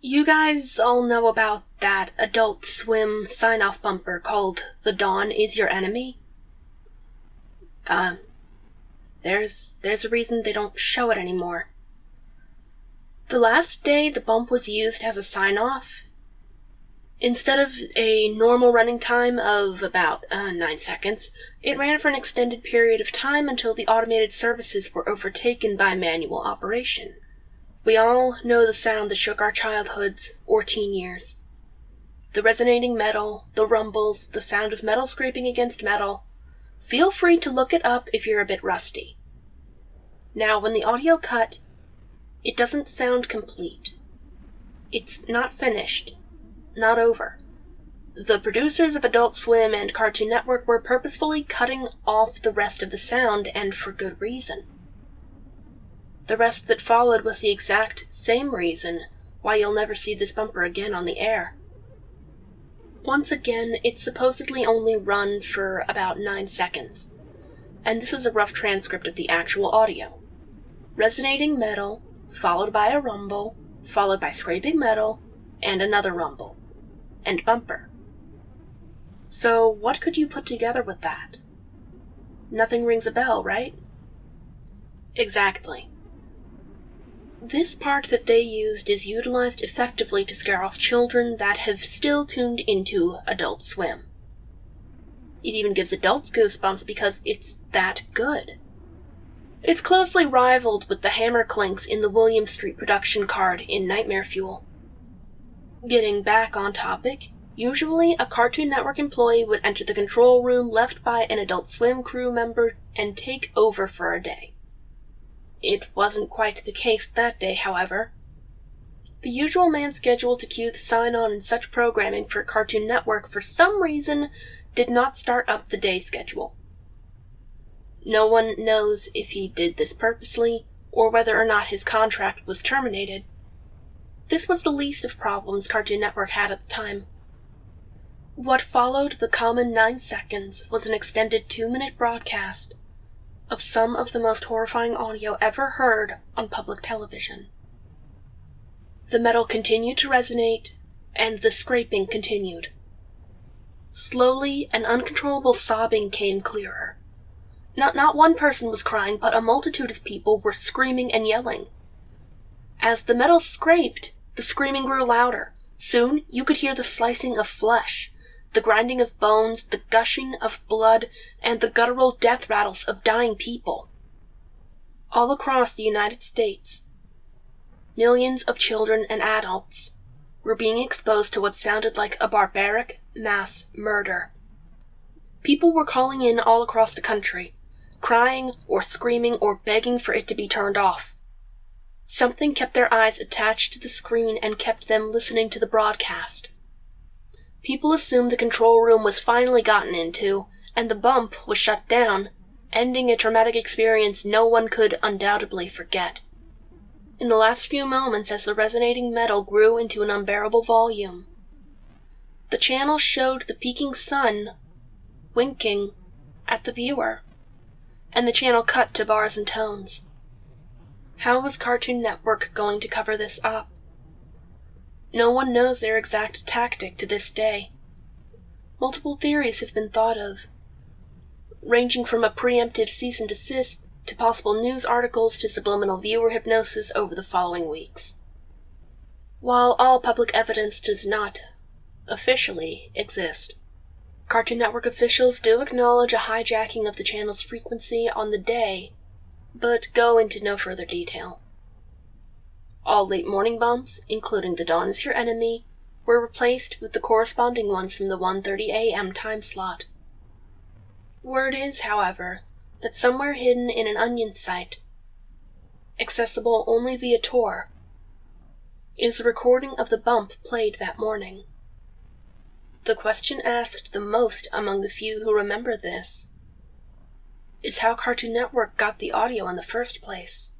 You guys all know about that Adult Swim sign-off bumper called "The Dawn is Your Enemy"? There's a reason they don't show it anymore. The last day the bump was used as a sign-off, instead of a normal running time of about 9 seconds, it ran for an extended period of time until the automated services were overtaken by manual operation. We all know the sound that shook our childhoods or teen years. The resonating metal, the rumbles, the sound of metal scraping against metal. Feel free to look it up if you're a bit rusty. Now, when the audio cut, it doesn't sound complete. It's not finished. Not over. The producers of Adult Swim and Cartoon Network were purposefully cutting off the rest of the sound, and for good reason. The rest that followed was the exact same reason why you'll never see this bumper again on the air. Once again, it's supposedly only run for about 9 seconds, and this is a rough transcript of the actual audio. Resonating metal, followed by a rumble, followed by scraping metal, and another rumble, and bumper. So what could you put together with that? Nothing rings a bell, right? Exactly. This part that they used is utilized effectively to scare off children that have still tuned into Adult Swim. It even gives adults goosebumps because it's that good. It's closely rivaled with the hammer clinks in the William Street production card in Nightmare Fuel. Getting back on topic, usually a Cartoon Network employee would enter the control room left by an Adult Swim crew member and take over for a day. It wasn't quite the case that day, however. The usual man scheduled to cue the sign-on and such programming for Cartoon Network for some reason did not start up the day schedule. No one knows if he did this purposely, or whether or not his contract was terminated. This was the least of problems Cartoon Network had at the time. What followed the common 9 seconds was an extended 2-minute broadcast of some of the most horrifying audio ever heard on public television. The metal continued to resonate, and the scraping continued. Slowly, an uncontrollable sobbing came clearer. Not one person was crying, but a multitude of people were screaming and yelling. As the metal scraped, the screaming grew louder. Soon, you could hear the slicing of flesh, the grinding of bones, the gushing of blood, and the guttural death rattles of dying people. All across the United States, millions of children and adults were being exposed to what sounded like a barbaric mass murder. People were calling in all across the country, crying or screaming or begging for it to be turned off. Something kept their eyes attached to the screen and kept them listening to the broadcast. People assumed the control room was finally gotten into, and the bump was shut down, ending a traumatic experience no one could undoubtedly forget. In the last few moments, as the resonating metal grew into an unbearable volume, the channel showed the peaking sun winking at the viewer, and the channel cut to bars and tones. How was Cartoon Network going to cover this up? No one knows their exact tactic to this day. Multiple theories have been thought of, ranging from a preemptive cease and desist to possible news articles to subliminal viewer hypnosis over the following weeks. While all public evidence does not officially exist, Cartoon Network officials do acknowledge a hijacking of the channel's frequency on the day, but go into no further detail. All late morning bumps, including "The Dawn is Your Enemy," were replaced with the corresponding ones from the 1:30 a.m. time slot. Word is, however, that somewhere hidden in an Onion site, accessible only via Tor, is a recording of the bump played that morning. The question asked the most among the few who remember this is how Cartoon Network got the audio in the first place.